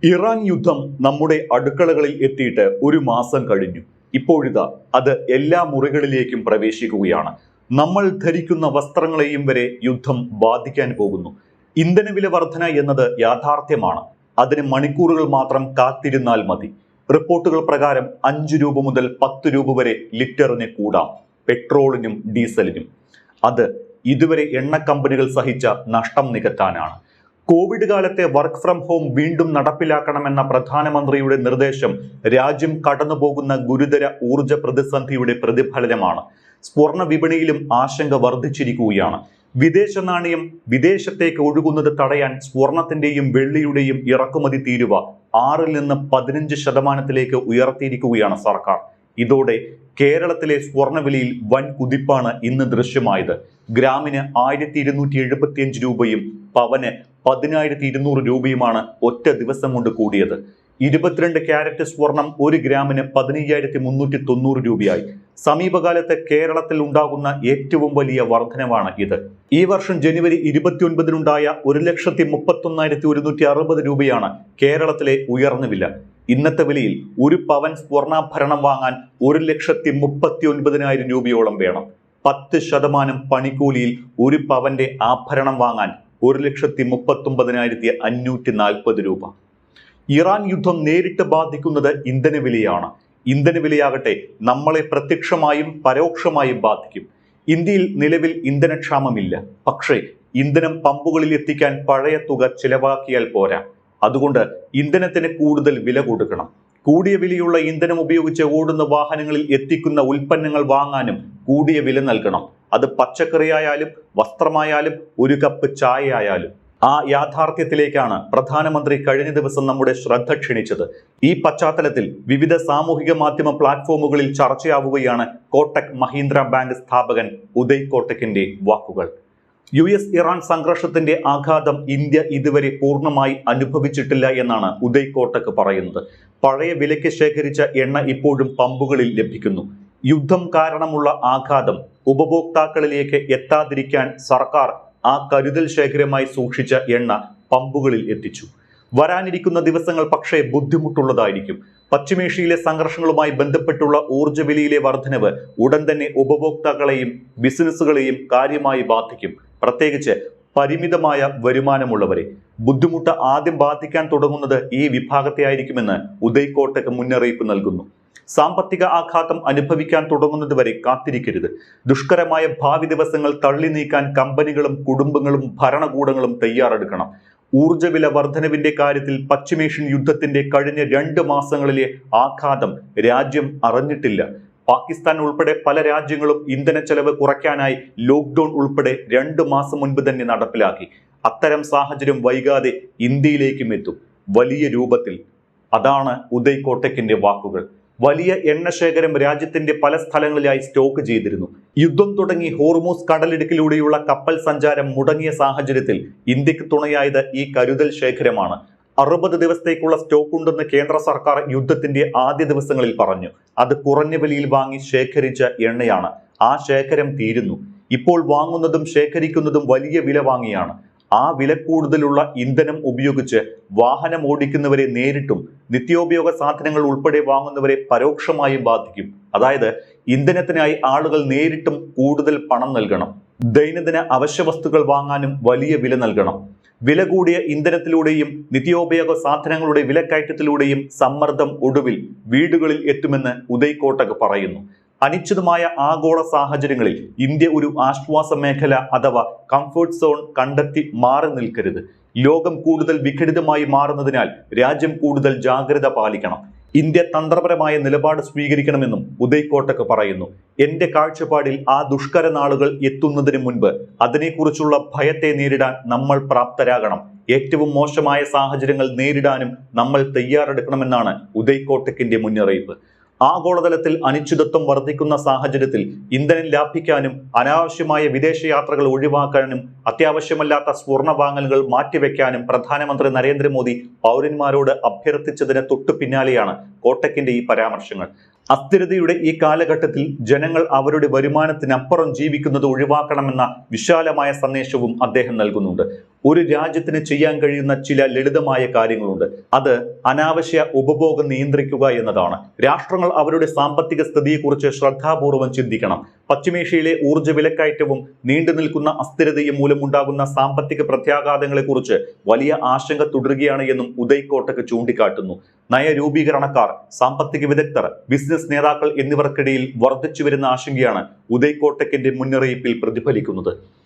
Iran യുദ്ധം നമ്മുടെ അടുക്കളകളിൽ എത്തിയിട്ട് ഒരു മാസം കഴിഞ്ഞു. ഇപ്പോഴിതാ അത് എല്ലാ മുറികളിലേക്കും പ്രവേശിക്കുകയാണ്. നമ്മൾ ധരിക്കുന്ന വസ്ത്രങ്ങളെയും വരെ യുദ്ധം ബാധിക്കാൻ പോകുന്നു. ഇന്ധനവില വർധന എന്നത് യാഥാർത്ഥ്യമാണ്. അതിന് മണിക്കൂറുകൾ മാത്രം കാത്തിരുന്നാൽ മതി. റിപ്പോർട്ടുകൾ പ്രകാരം 5 രൂപ മുതൽ 10 രൂപ വരെ ലിറ്ററിന് കൂടാം, പെട്രോളിനും ഡീസലിനും. അത് ഇതുവരെ എണ്ണ കമ്പനികൾ സഹിച്ച നഷ്ടം നികത്താനാണ്. കോവിഡ് കാലത്തെ വർക്ക് ഫ്രം ഹോം വീണ്ടും നടപ്പിലാക്കണമെന്ന പ്രധാനമന്ത്രിയുടെ നിർദ്ദേശം രാജ്യം കടന്നുപോകുന്ന ഗുരുതര ഊർജ പ്രതിസന്ധിയുടെ പ്രതിഫലനമാണ്. സ്വർണ്ണ വിപണിയിലും ആശങ്ക വർദ്ധിച്ചിരിക്കുകയാണ്. വിദേശ നാണയം വിദേശത്തേക്ക് ഒഴുകുന്നത് തടയാൻ സ്വർണത്തിന്റെയും വെള്ളിയുടെയും ഇറക്കുമതി തീരുവ 6 നിന്ന് 15% ഉയർത്തിയിരിക്കുകയാണ് സർക്കാർ. ഇതോടെ കേരളത്തിലെ സ്വർണ്ണവിലയിൽ വൻ കുതിപ്പാണ് ഇന്ന് ദൃശ്യമായത്. ഗ്രാമിന് 1275 രൂപയും പവന് 10200 രൂപയുമാണ് ഒറ്റ ദിവസം കൊണ്ട് കൂടിയത്. 22 ക്യാരറ്റ് സ്വർണം 1 ഗ്രാമിന് 15390 രൂപയായി. സമീപകാലത്ത് കേരളത്തിൽ ഉണ്ടാകുന്ന ഏറ്റവും വലിയ വർധനവാണ് ഇത്. ഈ വർഷം ജനുവരി 29-നുണ്ടായ 1,31,160 രൂപയാണ് കേരളത്തിലെ ഉയർന്ന വില. ഇന്നത്തെ വിലയിൽ ഒരു പവൻ സ്വർണ്ണാഭരണം വാങ്ങാൻ 1,39,000 രൂപയോളം വേണം. 10% പണിക്കൂലിയിൽ ഒരു പവന്റെ ആഭരണം വാങ്ങാൻ 1,39,540 രൂപ. ഇറാൻ യുദ്ധം നേരിട്ട് ബാധിക്കുന്നത് ഇന്ധനവിലയാണ്. ഇന്ധനവിലയാകട്ടെ നമ്മളെ പ്രത്യക്ഷമായും പരോക്ഷമായും ബാധിക്കും. ഇന്ത്യയിൽ നിലവിൽ ഇന്ധനക്ഷാമമില്ല. പക്ഷേ ഇന്ധനം പമ്പുകളിൽ എത്തിക്കാൻ പഴയ തുക ചിലവാക്കിയാൽ പോരാ. അതുകൊണ്ട് ഇന്ധനത്തിന് കൂടുതൽ വില കൊടുക്കണം. കൂടിയ വിലയുള്ള ഇന്ധനം ഉപയോഗിച്ച് ഓടുന്ന വാഹനങ്ങളിൽ എത്തിക്കുന്ന ഉൽപ്പന്നങ്ങൾ വാങ്ങാനും കൂടിയ വില നൽകണം. അത് പച്ചക്കറിയായാലും വസ്ത്രമായാലും ഒരു കപ്പ് ചായ ആയാലും. ആ യാഥാർത്ഥ്യത്തിലേക്കാണ് പ്രധാനമന്ത്രി കഴിഞ്ഞ ദിവസം നമ്മുടെ ശ്രദ്ധ ക്ഷണിച്ചത്. ഈ പശ്ചാത്തലത്തിൽ വിവിധ സാമൂഹിക മാധ്യമ പ്ലാറ്റ്ഫോമുകളിൽ ചർച്ചയാവുകയാണ് കോട്ടക് മഹീന്ദ്ര ബാങ്ക് സ്ഥാപകൻ ഉദയ് കോട്ടക്കിന്റെ വാക്കുകൾ. US ഇറാൻ സംഘർഷത്തിന്റെ ആഘാതം ഇന്ത്യ ഇതുവരെ പൂർണ്ണമായി അനുഭവിച്ചിട്ടില്ല എന്നാണ് ഉദയ് കോട്ടക് പറയുന്നത്. പഴയ വിലയ്ക്ക് ശേഖരിച്ച എണ്ണ ഇപ്പോഴും പമ്പുകളിൽ ലഭിക്കുന്നു. യുദ്ധം കാരണമുള്ള ആഘാതം ഉപഭോക്താക്കളിലേക്ക് എത്താതിരിക്കാൻ സർക്കാർ ആ കരുതൽ ശേഖരമായി സൂക്ഷിച്ച എണ്ണ പമ്പുകളിൽ എത്തിച്ചു. വരാനിരിക്കുന്ന ദിവസങ്ങൾ പക്ഷേ ബുദ്ധിമുട്ടുള്ളതായിരിക്കും. പശ്ചിമേഷ്യയിലെ സംഘർഷങ്ങളുമായി ബന്ധപ്പെട്ടുള്ള ഊർജ്ജ വിലയിലെ വർധനവ് ഉടൻ തന്നെ ഉപഭോക്താക്കളെയും ബിസിനസ്സുകളെയും കാര്യമായി ബാധിക്കും. പ്രത്യേകിച്ച് പരിമിതമായ വരുമാനമുള്ളവരെ. ബുദ്ധിമുട്ട് ആദ്യം ബാധിക്കാൻ തുടങ്ങുന്നത് ഈ വിഭാഗത്തെ ആയിരിക്കുമെന്ന് ഉദയ് കോട്ടക് മുന്നറിയിപ്പ് നൽകുന്നു. സാമ്പത്തിക ആഘാതം അനുഭവിക്കാൻ തുടങ്ങുന്നതുവരെ കാത്തിരിക്കരുത്. ദുഷ്കരമായ ഭാവി ദിവസങ്ങൾ തള്ളി നീക്കാൻ കമ്പനികളും കുടുംബങ്ങളും ഭരണകൂടങ്ങളും തയ്യാറെടുക്കണം. ഊർജ്ജവില വർധനവിന്റെ കാര്യത്തിൽ പശ്ചിമേഷ്യൻ യുദ്ധത്തിന്റെ കഴിഞ്ഞ 2 മാസങ്ങളിലെ ആഘാതം രാജ്യം അറിഞ്ഞിട്ടില്ല. പാകിസ്ഥാൻ ഉൾപ്പെടെ പല രാജ്യങ്ങളും ഇന്ധന ചെലവ് കുറയ്ക്കാനായി ലോക്ക്ഡൌൺ ഉൾപ്പെടെ 2 മാസം മുൻപ് തന്നെ നടപ്പിലാക്കി. അത്തരം സാഹചര്യം വൈകാതെ ഇന്ത്യയിലേക്കും എത്തും, വലിയ രൂപത്തിൽ. അതാണ് ഉദയ് കോട്ടക്കിന്റെ വാക്കുകൾ. വലിയ എണ്ണശേഖരം രാജ്യത്തിന്റെ പല സ്ഥലങ്ങളിലായി സ്റ്റോക്ക് ചെയ്തിരുന്നു. യുദ്ധം തുടങ്ങി ഹോർമൂസ് കടലിടുക്കിലൂടെയുള്ള കപ്പൽ സഞ്ചാരം മുടങ്ങിയ സാഹചര്യത്തിൽ ഇന്ത്യക്ക് തുണയായത് ഈ കരുതൽ ശേഖരമാണ്. 60 ദിവസത്തേക്കുള്ള സ്റ്റോക്ക് ഉണ്ടെന്ന് കേന്ദ്ര സർക്കാർ യുദ്ധത്തിന്റെ ആദ്യ ദിവസങ്ങളിൽ പറഞ്ഞു. അത് കുറഞ്ഞ വിലയിൽ വാങ്ങി ശേഖരിച്ച എണ്ണയാണ്. ആ ശേഖരം തീരുന്നു. ഇപ്പോൾ വാങ്ങുന്നതും ശേഖരിക്കുന്നതും വലിയ വില വാങ്ങിയാണ്. ആ വില കൂടുതലുള്ള ഇന്ധനം ഉപയോഗിച്ച് വാഹനം ഓടിക്കുന്നവരെ നേരിട്ടും നിത്യോപയോഗ സാധനങ്ങൾ ഉൾപ്പെടെ വാങ്ങുന്നവരെ പരോക്ഷമായും ബാധിക്കും. അതായത് ഇന്ധനത്തിനായി ആളുകൾ നേരിട്ടും കൂടുതൽ പണം നൽകണം. ദൈനംദിന അവശ്യ വസ്തുക്കൾ വാങ്ങാനും വലിയ വില നൽകണം. വില കൂടിയ ഇന്ധനത്തിലൂടെയും നിത്യോപയോഗ സാധനങ്ങളുടെ വിലക്കയറ്റത്തിലൂടെയും സമ്മർദ്ദം ഒടുവിൽ വീടുകളിൽ എത്തുമെന്ന് ഉദയ് കോട്ടക് പറയുന്നു. അനിശ്ചിതമായ ആഗോള സാഹചര്യങ്ങളിൽ ഇന്ത്യ ഒരു ആശ്വാസ മേഖല അഥവാ കംഫർട്ട് സോൺ കണ്ടെത്തി മാറി നിൽക്കരുത്. ലോകം കൂടുതൽ വിഘടിതമായി മാറുന്നതിനാൽ രാജ്യം കൂടുതൽ ജാഗ്രത പാലിക്കണം. ഇന്ത്യ തന്ത്രപരമായ നിലപാട് സ്വീകരിക്കണമെന്നും ഉദയ് കോട്ടക് പറയുന്നു. എന്റെ കാഴ്ചപ്പാടിൽ ആ ദുഷ്കര നാളുകൾ എത്തുന്നതിന് മുൻപ് അതിനെക്കുറിച്ചുള്ള ഭയത്തെ നേരിടാൻ നമ്മൾ പ്രാപ്തരാകണം. ഏറ്റവും മോശമായ സാഹചര്യങ്ങൾ നേരിടാനും നമ്മൾ തയ്യാറെടുക്കണമെന്നാണ് ഉദയ് കോട്ടക്കിന്റെ മുന്നറിയിപ്പ്. ആഗോളതലത്തിൽ അനിശ്ചിതത്വം വർദ്ധിക്കുന്ന സാഹചര്യത്തിൽ ഇന്ധനം ലാഭിക്കാനും അനാവശ്യമായ വിദേശയാത്രകൾ ഒഴിവാക്കാനും അത്യാവശ്യമല്ലാത്ത സ്വർണ്ണ വാങ്ങലുകൾ മാറ്റിവെക്കാനും പ്രധാനമന്ത്രി നരേന്ദ്രമോദി പൗരന്മാരോട് അഭ്യർത്ഥിച്ചതിന് തൊട്ടു പിന്നാലെയാണ് കോട്ടക്കിന്റെ ഈ പരാമർശങ്ങൾ. അസ്ഥിരതയുടെ ഈ കാലഘട്ടത്തിൽ ജനങ്ങൾ അവരുടെ വരുമാനത്തിനപ്പുറം ജീവിക്കുന്നത് ഒഴിവാക്കണമെന്ന വിശാലമായ സന്ദേശവും അദ്ദേഹം നൽകുന്നുണ്ട്. ഒരു രാജ്യത്തിന് ചെയ്യാൻ കഴിയുന്ന ചില ലളിതമായ കാര്യങ്ങളുണ്ട്. അത് അനാവശ്യ ഉപഭോഗം നിയന്ത്രിക്കുക എന്നതാണ്. രാഷ്ട്രങ്ങൾ അവരുടെ സാമ്പത്തിക സ്ഥിതിയെക്കുറിച്ച് ശ്രദ്ധാപൂർവം ചിന്തിക്കണം. പശ്ചിമേഷ്യയിലെ ഊർജ്ജ വിലക്കയറ്റവും നീണ്ടു നിൽക്കുന്ന അസ്ഥിരതയും മൂലമുണ്ടാകുന്ന സാമ്പത്തിക പ്രത്യാഘാതങ്ങളെക്കുറിച്ച് വലിയ ആശങ്ക തുടരുകയാണ് എന്നും ഉദയ് കോട്ടക് ചൂണ്ടിക്കാട്ടുന്നു. നയരൂപീകരണക്കാർ, സാമ്പത്തിക വിദഗ്ധർ, ബിസിനസ് നേതാക്കൾ എന്നിവർക്കിടയിൽ വർദ്ധിച്ചു വരുന്ന ആശങ്കയാണ് ഉദയ് കോട്ടക്കിന്റെ മുന്നറിയിപ്പിൽ പ്രതിഫലിക്കുന്നത്.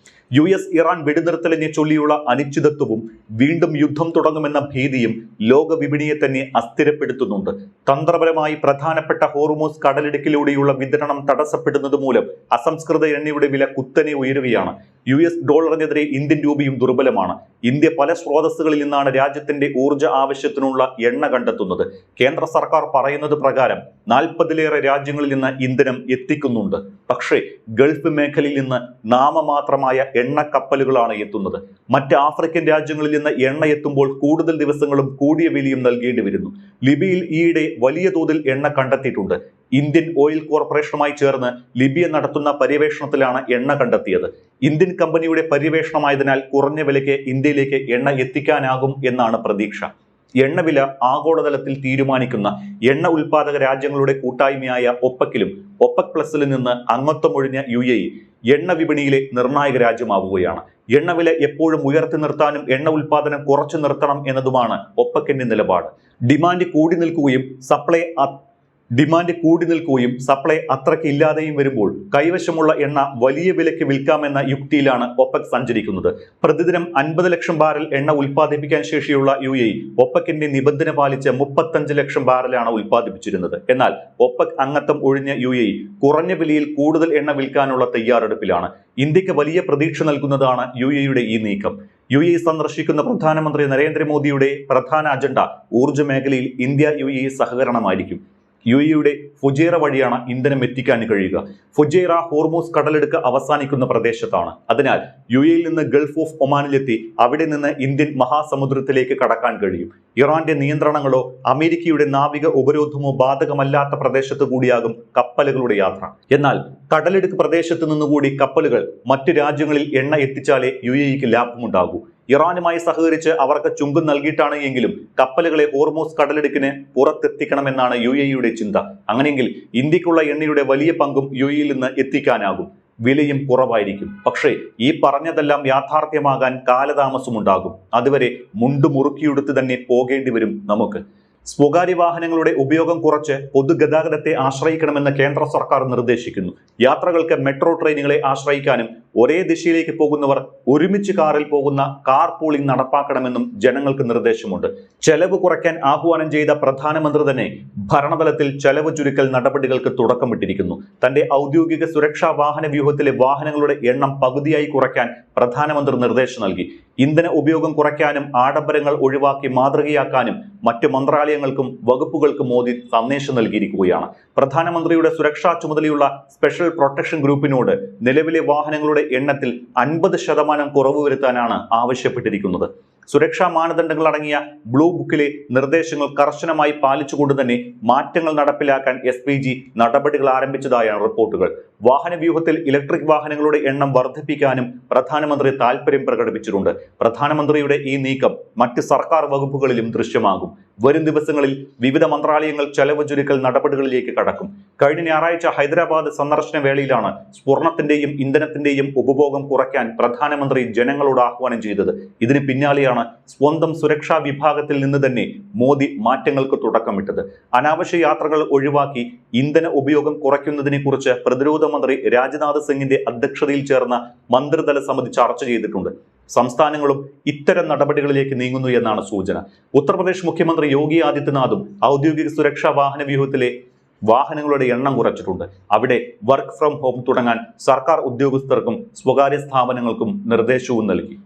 US ഇറാൻ വെടിനിർത്തലിനെ ചൊല്ലിയുള്ള അനിശ്ചിതത്വവും വീണ്ടും യുദ്ധം തുടങ്ങുമെന്ന ഭീതിയും ലോക വിപണിയെ തന്നെ അസ്ഥിരപ്പെടുത്തുന്നുണ്ട്. തന്ത്രപരമായി പ്രധാനപ്പെട്ട ഹോർമൂസ് കടലിടുക്കിലൂടെയുള്ള വിതരണം തടസ്സപ്പെടുന്നത് മൂലം അസംസ്കൃത എണ്ണയുടെ വില കുത്തനെ ഉയരുകയാണ്. US ഡോളറിനെതിരെ ഇന്ത്യൻ രൂപയും ദുർബലമാണ്. ഇന്ത്യ പല സ്രോതസ്സുകളിൽ നിന്നാണ് രാജ്യത്തിന്റെ ഊർജ്ജ ആവശ്യത്തിനുള്ള എണ്ണ കണ്ടെത്തുന്നത്. കേന്ദ്ര സർക്കാർ പറയുന്നത് പ്രകാരം 40ലേറെ രാജ്യങ്ങളിൽ നിന്ന് ഇന്ധനം എത്തിക്കുന്നുണ്ട്. പക്ഷേ ഗൾഫ് മേഖലയിൽ നിന്ന് നാമമാത്രമായ എണ്ണ കപ്പലുകളാണ് എത്തുന്നത്. മറ്റ് ആഫ്രിക്കൻ രാജ്യങ്ങളിൽ നിന്ന് എണ്ണ എത്തുമ്പോൾ കൂടുതൽ ദിവസങ്ങളും കൂടിയ വിലയും നൽകേണ്ടി വരുന്നു. ലിബിയയിൽ ഈയിടെ വലിയ തോതിൽ എണ്ണ കണ്ടെത്തിയിട്ടുണ്ട്. ഇന്ത്യൻ ഓയിൽ കോർപ്പറേഷനുമായി ചേർന്ന് ലിബിയ നടത്തുന്ന പര്യവേഷണത്തിലാണ് എണ്ണ കണ്ടെത്തിയത്. ഇന്ത്യൻ കമ്പനിയുടെ പര്യവേഷണമായതിനാൽ കുറഞ്ഞ വിലയ്ക്ക് ഇന്ത്യയിലേക്ക് എണ്ണ എത്തിക്കാനാകും എന്നാണ് പ്രതീക്ഷ. എണ്ണവില ആഗോളതലത്തിൽ തീരുമാനിക്കുന്ന എണ്ണ ഉൽപാദക രാജ്യങ്ങളുടെ കൂട്ടായ്മയായ ഒപ്പക്കിലും ഒപ്പക് പ്ലസിൽ നിന്ന് അംഗത്വമൊഴിഞ്ഞ UAE എണ്ണ വിപണിയിലെ നിർണായക രാജ്യമാവുകയാണ്. എണ്ണവില എപ്പോഴും ഉയർത്തി നിർത്താനും എണ്ണ ഉൽപാദനം കുറച്ചു നിർത്തണം എന്നതുമാണ് ഒപ്പക്കിന്റെ നിലപാട്. ഡിമാൻഡ് കൂടി നിൽക്കുകയും സപ്ലൈ അത്രയ്ക്ക് ഇല്ലാതെയും വരുമ്പോൾ കൈവശമുള്ള എണ്ണ വലിയ വിലയ്ക്ക് വിൽക്കാമെന്ന യുക്തിയിലാണ് ഒപ്പക് സഞ്ചരിക്കുന്നത്. പ്രതിദിനം 50 ലക്ഷം ബാരൽ എണ്ണ ഉൽപ്പാദിപ്പിക്കാൻ ശേഷിയുള്ള UAE ഒപ്പക്കിന്റെ നിബന്ധന പാലിച്ച് 35 ലക്ഷം ബാരലാണ് ഉൽപ്പാദിപ്പിച്ചിരുന്നത്. എന്നാൽ ഒപ്പക് അംഗത്വം ഒഴിഞ്ഞ UAE കുറഞ്ഞ വിലയിൽ കൂടുതൽ എണ്ണ വിൽക്കാനുള്ള തയ്യാറെടുപ്പിലാണ്. ഇന്ത്യക്ക് വലിയ പ്രതീക്ഷ നൽകുന്നതാണ് UAEയുടെ ഈ നീക്കം. UAE സന്ദർശിക്കുന്ന പ്രധാനമന്ത്രി നരേന്ദ്രമോദിയുടെ പ്രധാന അജണ്ട ഊർജ്ജ മേഖലയിൽ ഇന്ത്യ UAE സഹകരണമായിരിക്കും. UAEയുടെ ഫുജൈറ വഴിയാണ് ഇന്ധനം എത്തിക്കാൻ കഴിയുക. ഫുജൈറ ഹോർമൂസ് കടലെടുക്ക് അവസാനിക്കുന്ന പ്രദേശത്താണ്. അതിനാൽ UAEയിൽ നിന്ന് ഗൾഫ് ഓഫ് ഒമാനിലെത്തി അവിടെ നിന്ന് ഇന്ത്യൻ മഹാസമുദ്രത്തിലേക്ക് കടക്കാൻ കഴിയും. ഇറാന്റെ നിയന്ത്രണങ്ങളോ അമേരിക്കയുടെ നാവിക ഉപരോധമോ ബാധകമല്ലാത്ത പ്രദേശത്ത് കൂടിയാകും കപ്പലുകളുടെ യാത്ര. എന്നാൽ കടലെടുക്ക് പ്രദേശത്ത് നിന്നുകൂടി കപ്പലുകൾ മറ്റു രാജ്യങ്ങളിൽ എണ്ണ എത്തിച്ചാലേ UAEക്ക് ലാഭമുണ്ടാകൂ. ഇറാനുമായി സഹകരിച്ച് അവർക്ക് ചുങ്കം നൽകിയിട്ടാണ് എങ്കിലും കപ്പലുകളെ ഹോർമൂസ് കടലിടുക്കിന് പുറത്തെത്തിക്കണമെന്നാണ് UAEയുടെ ചിന്ത. അങ്ങനെയെങ്കിൽ ഇന്ത്യക്കുള്ള എണ്ണയുടെ വലിയ പങ്കും UAEയിൽ നിന്ന് എത്തിക്കാനാകും. വിലയും കുറവായിരിക്കും. പക്ഷേ ഈ പറഞ്ഞതെല്ലാം യാഥാർത്ഥ്യമാകാൻ കാലതാമസമുണ്ടാകും. അതുവരെ മുണ്ടു മുറുക്കിയെടുത്ത് തന്നെ പോകേണ്ടി വരും നമുക്ക്. സ്വകാര്യ വാഹനങ്ങളുടെ ഉപയോഗം കുറച്ച് പൊതുഗതാഗതത്തെ ആശ്രയിക്കണമെന്ന് കേന്ദ്ര സർക്കാർ നിർദ്ദേശിക്കുന്നു. യാത്രകൾക്ക് മെട്രോ ട്രെയിനുകളെ ആശ്രയിക്കാനും ഒരേ ദിശയിലേക്ക് പോകുന്നവർ ഒരുമിച്ച് കാറിൽ പോകുന്ന കാർ പൂളിംഗ് നടപ്പാക്കണമെന്നും ജനങ്ങൾക്ക് നിർദ്ദേശമുണ്ട്. ചെലവ് കുറയ്ക്കാൻ ആഹ്വാനം ചെയ്ത പ്രധാനമന്ത്രി തന്നെ ഭരണതലത്തിൽ ചെലവ് ചുരുക്കൽ നടപടികൾക്ക് തുടക്കമിട്ടിരിക്കുന്നു. തന്റെ ഔദ്യോഗിക സുരക്ഷാ വാഹന വ്യൂഹത്തിലെ വാഹനങ്ങളുടെ എണ്ണം പകുതിയായി കുറയ്ക്കാൻ പ്രധാനമന്ത്രി നിർദ്ദേശം നൽകി. ഇന്ധന ഉപയോഗം കുറയ്ക്കാനും ആഡംബരങ്ങൾ ഒഴിവാക്കി മാതൃകയാക്കാനും മറ്റ് മന്ത്രാലയങ്ങൾക്കും വകുപ്പുകൾക്കും മോദി സന്ദേശം നൽകിയിരിക്കുകയാണ്. പ്രധാനമന്ത്രിയുടെ സുരക്ഷാ ചുമതലയുള്ള സ്പെഷ്യൽ പ്രൊട്ടക്ഷൻ ഗ്രൂപ്പിനോട് നിലവിലെ വാഹനങ്ങളുടെ എണ്ണത്തിൽ 50% കുറവ് വരുത്താനാണ് ആവശ്യപ്പെട്ടിരിക്കുന്നത്. സുരക്ഷാ മാനദണ്ഡങ്ങൾ അടങ്ങിയ ബ്ലൂ ബുക്കിലെ നിർദ്ദേശങ്ങൾ കർശനമായി പാലിച്ചുകൊണ്ട് തന്നെ മാറ്റങ്ങൾ നടപ്പിലാക്കാൻ SPG നടപടികൾ ആരംഭിച്ചതായാണ് റിപ്പോർട്ടുകൾ. വാഹന വ്യൂഹത്തിൽ ഇലക്ട്രിക് വാഹനങ്ങളുടെ എണ്ണം വർദ്ധിപ്പിക്കാനും പ്രധാനമന്ത്രി താൽപര്യം പ്രകടിപ്പിച്ചിട്ടുണ്ട്. പ്രധാനമന്ത്രിയുടെ ഈ നീക്കം മറ്റ് സർക്കാർ വകുപ്പുകളിലും ദൃശ്യമാകും. വരും ദിവസങ്ങളിൽ വിവിധ മന്ത്രാലയങ്ങൾ ചെലവ് ചുരുക്കൽ നടപടികളിലേക്ക് കടക്കും. കഴിഞ്ഞ ഞായറാഴ്ച ഹൈദരാബാദ് സന്ദർശന വേളയിലാണ് സ്വർണത്തിന്റെയും ഇന്ധനത്തിന്റെയും ഉപഭോഗം കുറയ്ക്കാൻ പ്രധാനമന്ത്രി ജനങ്ങളോട് ആഹ്വാനം ചെയ്തത്. ഇതിന് പിന്നാലെയാണ് സ്വന്തം സുരക്ഷാ വിഭാഗത്തിൽ നിന്ന് തന്നെ മോദി മാറ്റങ്ങൾക്ക് തുടക്കമിട്ടത്. അനാവശ്യ യാത്രകൾ ഒഴിവാക്കി ഇന്ധന ഉപയോഗം കുറയ്ക്കുന്നതിനെ കുറിച്ച് പ്രതിരോധ മന്ത്രി രാജ്നാഥ് സിംഗിന്റെ അധ്യക്ഷതയിൽ ചേർന്ന മന്ത്രിതല സമിതി ചർച്ച ചെയ്തിട്ടുണ്ട്. സംസ്ഥാനങ്ങളും ഇത്തരം നടപടികളിലേക്ക് നീങ്ങുന്നു എന്നാണ് സൂചന. ഉത്തർപ്രദേശ് മുഖ്യമന്ത്രി യോഗി ആദിത്യനാഥും ഔദ്യോഗിക സുരക്ഷാ വാഹന വ്യൂഹത്തിലെ വാഹനങ്ങളുടെ എണ്ണം കുറച്ചിട്ടുണ്ട്. അവിടെ വർക്ക് ഫ്രം ഹോം തുടങ്ങാൻ സർക്കാർ ഉദ്യോഗസ്ഥർക്കും സ്വകാര്യ സ്ഥാപനങ്ങൾക്കും നിർദ്ദേശവും നൽകി.